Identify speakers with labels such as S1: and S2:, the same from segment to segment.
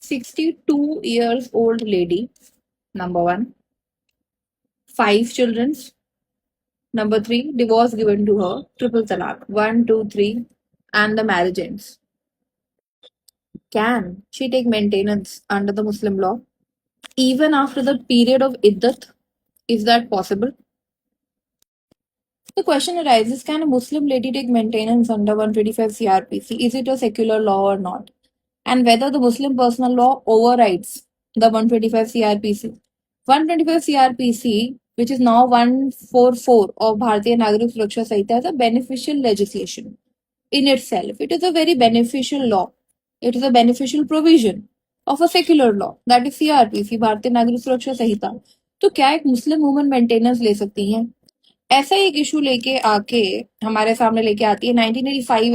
S1: 62 years old lady, number one. 5 children. Number 3, divorce given to her, triple talaq. 1, 2, 3, and the marriage ends. Can she take maintenance under the Muslim law? Even after the period of iddat, is that possible? The question arises, can a Muslim lady take maintenance under 125 CRPC? Is it a secular law or not? And whether the Muslim personal law overrides the 125 CRPC. 125 CRPC, which is now 144 of Bharatiya Nagrik Suraksha Sanhita, is a beneficial legislation in itself. It is a very beneficial law. It is a beneficial provision of a secular law, that is CRPC, भारतीय नागरिक सुरक्षा संहिता. तो क्या एक मुस्लिम woman maintenance ले सकती हैं? ऐसा एक इशू लेके आके हमारे सामने लेके आती है 1985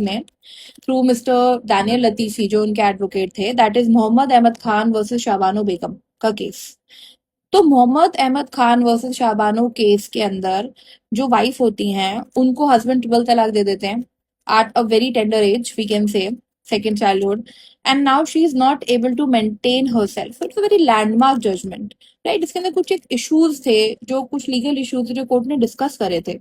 S1: में थ्रू मिस्टर डैनियल लतीफी, जो उनके एडवोकेट थे, that is Mohammad Ahmad Khan versus Shahbano Begum का केस. तो मोहम्मद अहमद खान वर्सेस शाहबानो केस के अंदर जो वाइफ होती हैं उनको हस्बैंड ट्रिपल तलाक दे देते हैं at a very tender age, we can say second childhood, and now she is not able to maintain herself. It's a very landmark judgment, right. इसके अंदर कुछ एक इश्यूज थे, जो कुछ लीगल इश्यूज जो कोर्ट ने डिस्कस करे थे.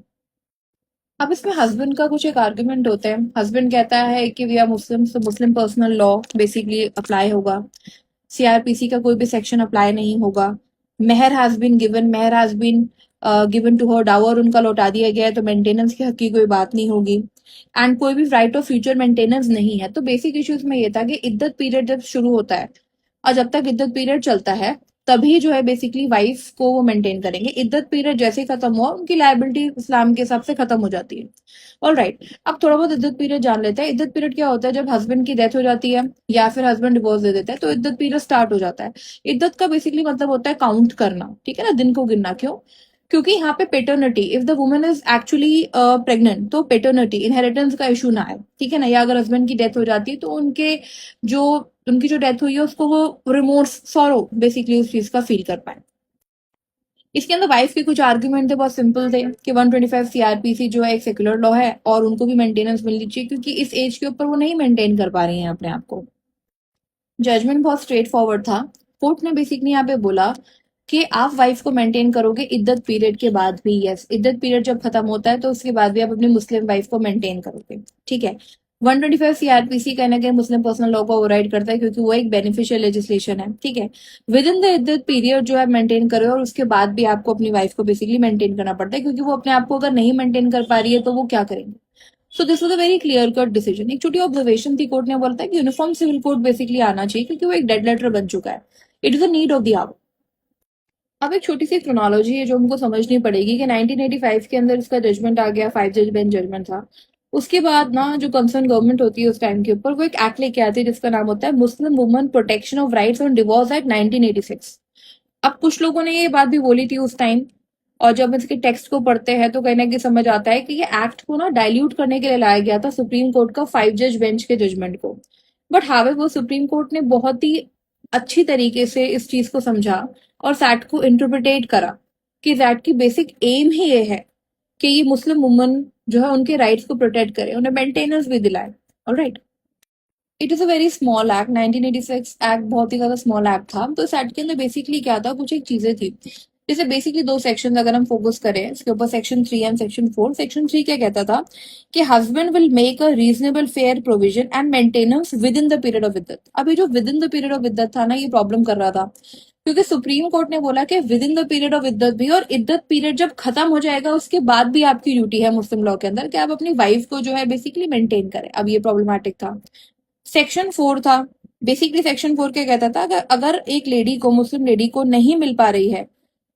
S1: अब इसमें हस्बैंड का कुछ एक आर्ग्यूमेंट होता है. हस्बैंड कहता है कि वी आर मुस्लिम, तो Muslim personal law basically apply होगा, सीआरपीसी का कोई भी सेक्शन अप्लाई नहीं होगा. Mehr has been given, mehr has been given to her, dower उनका लौटा दिया गया है, तो मेंटेनेंस के हक की कोई बात नहीं होगी, एंड कोई भी राइट ऑफ फ्यूचर मेंटेनेंस नहीं है. तो बेसिक इश्यूज में ये था कि इद्दत पीरियड जब शुरू होता है और जब तक इद्दत पीरियड चलता है तभी जो है बेसिकली वाइफ को वो मेंटेन करेंगे. इद्दत पीरियड जैसे ही खत्म हुआ, उनकी लायबिलिटी इस्लाम के हिसाब से खत्म हो जाती है. ऑल राइट, अब थोड़ा बहुत इद्दत पीरियड जान लेते हैं. इद्दत पीरियड क्या होता है? जब हस्बैंड की डेथ हो जाती है या फिर हस्बैंड डिवोर्स दे देता है तो इद्दत पीरियड स्टार्ट हो जाता है. इद्दत का बेसिकली मतलब होता है काउंट करना, ठीक है ना, दिन को गिनना. क्यों? क्योंकि यहाँ पे paternity, if the woman is actually pregnant, तो पेटर्निटी इनहेरिटेंस का इशू ना आए, ठीक है ना. या अगर हस्बैंड की डेथ हो जाती है तो जो उनकी जो डेथ हुई है उसको वो रिमोर्स, सॉरो बेसिकली उस चीज का फील कर पाए. इसके अंदर वाइफ के कुछ आर्ग्यूमेंट थे, बहुत सिंपल थे कि 125 सीआरपीसी जो है एक सेक्युलर लॉ है और उनको भी मेंटेनेंस मिलनी चाहिए, क्योंकि इस एज के ऊपर वो नहीं मेंटेन कर पा रही हैं अपने आप को. जजमेंट बहुत स्ट्रेट फॉरवर्ड था. कोर्ट ने बेसिकली यहाँ पे बोला कि आप वाइफ को मेंटेन करोगे इद्दत पीरियड के बाद भी. यस, इद्दत पीरियड जब खत्म होता है तो उसके बाद भी आप अपनी मुस्लिम वाइफ को मेंटेन करोगे, ठीक है. 125 सीआरपीसी कहीं ना कहीं मुस्लिम पर्सनल लॉ को ओवरराइड करता है, क्योंकि वो एक बेनिफिशियल लेजिस्लेशन है, ठीक है. विद इन द इद्दत पीरियड जो है मेंटेन करो, और उसके बाद भी आपको अपनी वाइफ को बेसिकली मेंटेन करना पड़ता है, क्योंकि वो अपने आप को अगर नहीं मेंटेन कर पा रही है तो वो क्या करेंगे. So this was a very clear cut decision. एक छोटी ऑब्जर्वेशन थी, कोर्ट ने बोला था कि यूनिफॉर्म सिविल कोड बेसिकली आना चाहिए, क्योंकि वो एक डेड लेटर बन चुका है. It is a need of the hour. अब एक छोटी सी क्रोनोलॉजी है जो हमको समझनी पड़ेगी कि 1985 के अंदर इसका जजमेंट आ गया, 5 जज बेंच जजमेंट था. उसके बाद ना जो कंसर्न गवर्नमेंट होती है उस टाइम के ऊपर, वो एक एक्ट लेके आती है जिसका नाम होता है मुस्लिम woman protection of rights on divorce act 1986. अब कुछ लोगों ने ये बात भी बोली थी उस टाइम, और जब इसके टेक्स्ट को पढ़ते हैं तो कहीं ना कहीं समझ आता है कि ये एक्ट को ना डाइल्यूट करने के लिए लाया गया था सुप्रीम कोर्ट का 5 जज बेंच के जजमेंट को. बट हावेवर वो सुप्रीम कोर्ट ने बहुत ही अच्छी तरीके से इस चीज को समझा और सैट को इंटरप्रिटेट करा कि सैट की बेसिक एम ही ये है कि ये मुस्लिम वुमन जो है उनके राइट्स को प्रोटेक्ट करे, उन्हें मेंटेनेंस भी दिलाए. Alright, it is a very small act. 1986 act बहुत ही ज्यादा स्मॉल एक्ट था. तो इस एक्ट के अंदर बेसिकली क्या था, कुछ एक चीजें थी. जैसे बेसिकली 2 सेक्शन अगर हम फोकस करें इसके ऊपर, सेक्शन 3 एंड सेक्शन 4. सेक्शन 3 क्या कहता था कि husband will make a reasonable fair provision and maintenance within the period of iddat. अब ये जो within the period of iddat था ना, ये प्रॉब्लम कर रहा था, क्योंकि सुप्रीम कोर्ट ने बोला कि within the period of इद्दत भी, और इद्दत पीरियड जब खत्म हो जाएगा उसके बाद भी आपकी ड्यूटी है मुस्लिम लॉ के अंदर कि आप अपनी वाइफ को जो है बेसिकली मेंटेन करें. अब ये प्रॉब्लमैटिक था. सेक्शन 4 था. बेसिकली सेक्शन 4 क्या कहता था, अगर एक लेडी को, मुस्लिम लेडी को नहीं मिल पा रही है,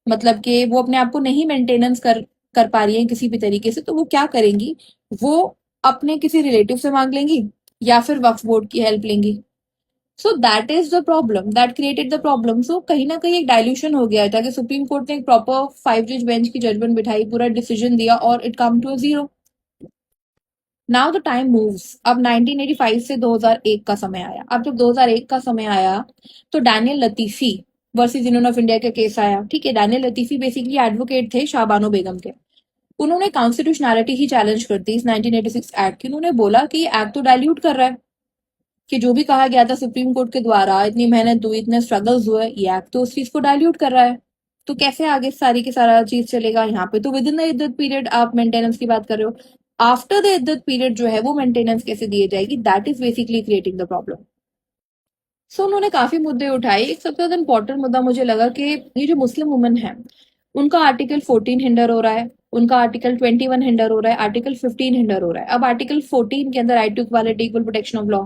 S1: मतलब कि वो अपने आप को नहीं मेंटेनेंस कर पा रही है किसी भी तरीके से, तो वो क्या करेंगी, वो अपने किसी रिलेटिव से मांग लेंगी या फिर वक्फ बोर्ड की हेल्प लेंगी. So that is the problem, that created the problem. So कहीं ना कहीं एक डायल्यूशन हो गया था कि सुप्रीम कोर्ट ने एक प्रॉपर 5 जज बेंच की जजमेंट बिठाई, पूरा डिसीजन दिया, और it come to a zero. Now the time moves. अब 1985 से 2001 का समय आया. अब जब 2001 का समय आया तो Daniel Latifi versus union of India का केस आया, ठीक है. डैनियल लतीफी बेसिकली एडवोकेट थे शाहबानो बेगम के. उन्होंने कॉन्स्टिट्यूशनैलिटी ही चैलेंज कर दी इस 1986 एक्ट की। उन्होंने बोला कि ये एक्ट तो डाइल्यूट कर रहा है, कि जो भी कहा गया था सुप्रीम कोर्ट के द्वारा, इतनी मेहनत हुई, इतने स्ट्रगल्स हुए, ये एक्ट तो उस चीज को डाइल्यूट कर रहा है। तो कैसे आगे सारी की सारा चीज चलेगा? यहाँ पे तो विद इन द इद्दत पीरियड आप मेंटेनेंस की बात कर रहे हो, आफ्टर द इद्दत पीरियड जो है वो मेंटेनेंस कैसे दी जाएगी? That is basically creating the problem. So उन्होंने काफी मुद्दे उठाए। एक सबसे ज्यादा इंपॉर्टेंट मुद्दा मुझे लगा कि ये जो मुस्लिम वुमेन है, उनका आर्टिकल 14 हिंडर हो रहा है, उनका आर्टिकल 21 हिंडर हो रहा है, आर्टिकल 15 हिंडर हो रहा है। अब आर्टिकल 14 के अंदर right to equality, equal protection of law,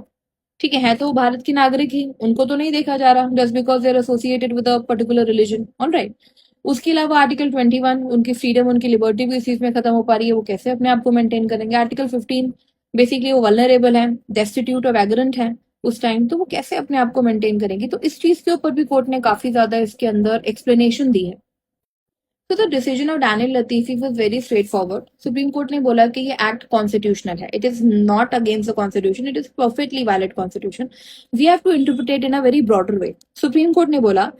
S1: ठीक है तो वो भारत की नागरिक ही, उनको तो नहीं देखा जा रहा just because they are associated with a particular religion, all right. उसके अलावा आर्टिकल 21, उनकी फ्रीडम, उनकी लिबर्टी भी इस चीज में खत्म हो पा रही है, वो कैसे अपने आप को मेंटेन करेंगे? आर्टिकल 15, बेसिकली वो वल्नरेबल है, डेस्टिट्यूट और वैग्रेंट है उस टाइम, तो वो कैसे अपने आप को मेंटेन करेंगी? तो इस चीज के ऊपर भी कोर्ट ने काफी ज्यादा इसके अंदर एक्सप्लेनेशन दी है। तो the decision of Daniel Latifi was very straightforward. Supreme court ने बोला कि ये एक्ट कॉन्स्टिट्यूशनल है, it is not against the constitution, it is perfectly valid constitution, we have to interpret in a very broader way. Supreme court ने बोला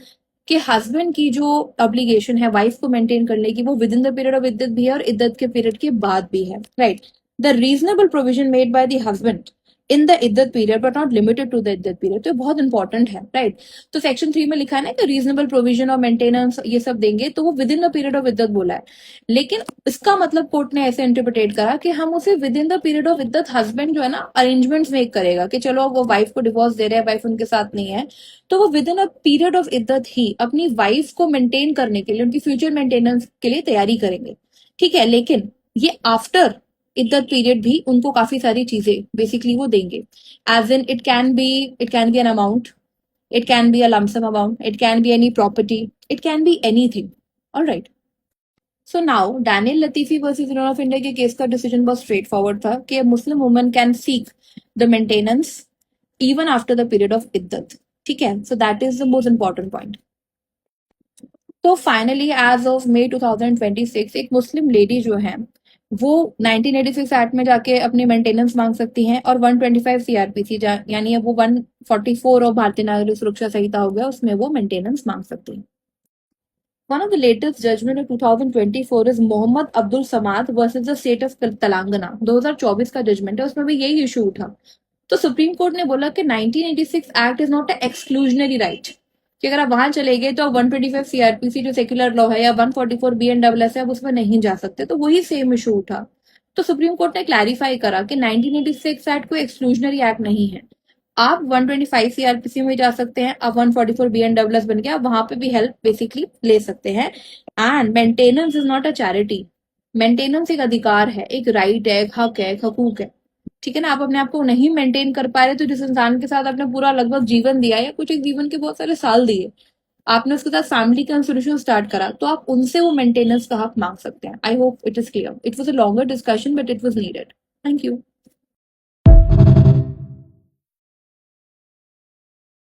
S1: कि husband की जो ऑब्लिगेशन है वाइफ को मेंटेन करने की, वो within the period of इद्दत भी है और इद्दत के पीरियड के बाद भी है, right. The reasonable provision made by the husband in the इद्दत period but not limited to the इद्दत पीरियड, तो बहुत इंपॉर्टेंट है, राइट। तो सेक्शन 3 में लिखा है ना कि रीजनेबल प्रोविजन और मेंटेनेंस ये सब देंगे, तो वो within the period of इद्दत बोला है। लेकिन इसका मतलब कोर्ट ने ऐसे इंटरप्रिटेट करा कि हम उसे within the period of इद्दत, हस्बैंड जो है ना अरेंजमेंट्स मेक करेगा कि चलो वो वाइफ को डिवोर्स दे रहे हैं, वाइफ उनके साथ नहीं है, तो वो within a period of इद्दत ही अपनी वाइफ को मेंटेन करने के लिए, उनकी फ्यूचर मेंटेनेंस के लिए तैयारी करेंगे, ठीक है। लेकिन ये आफ्टर इद्दत पीरियड भी उनको काफी सारी चीजें बेसिकली वो देंगे, as in it can be an amount, it can be a lump sum amount, it can be any property, it can be anything, all right। So now Daniel Latifi versus Union of India के case का decision बहुत straight forward था कि a Muslim woman can seek the maintenance even after the period of iddat, ठीक है। So that is the most important point। तो finally as of May 2026 एक मुस्लिम lady जो है वो 1986 एक्ट में जाके अपनी मेंटेनेंस मांग सकती हैं, और 125 सीआरपीसी यानी वो 144 और भारतीय नागरिक सुरक्षा संहिता हो गया, उसमें वो मेंटेनेंस मांग सकती हैं। One of the latest judgment of 2024 is Mohammad Abdul Samad versus the state of Telangana. 2024 का जजमेंट है, उसमें भी यही इशू उठा। तो सुप्रीम कोर्ट ने बोला कि 1986 act is not a exclusionary right, कि अगर आप वहां चले गए तो 125 सीआरपीसी जो सेक्युलर लॉ है या 144 बीएनडब्ल्यूएस है, आप उसमें नहीं जा सकते। तो वही सेम इशू उठा। तो सुप्रीम कोर्ट ने क्लैरिफाई करा कि 1986 एक्ट कोई एक्सक्लूजनरी एक्ट नहीं है, आप 125 सीआरपीसी में जा सकते हैं, आप 144 बीएनडब्ल्यूएस बन गया, आप वहां पे भी हेल्प बेसिकली ले सकते हैं। And maintenance is not a charity, maintenance एक अधिकार है, एक राइट है, एक हक है, एक हकूक है, ठीक है ना। आप अपने आप को नहीं मेंटेन कर पा रहे, तो जिस इंसान के साथ आपने पूरा लगभग जीवन दिया या कुछ एक जीवन के बहुत सारे साल दिए, आपने उसके साथ फैमिली का सोल्यूशन स्टार्ट करा, तो आप उनसे वो मेंटेनेंस का हक मांग सकते हैं। I hope it is clear. It was a longer discussion but it was needed. Thank you.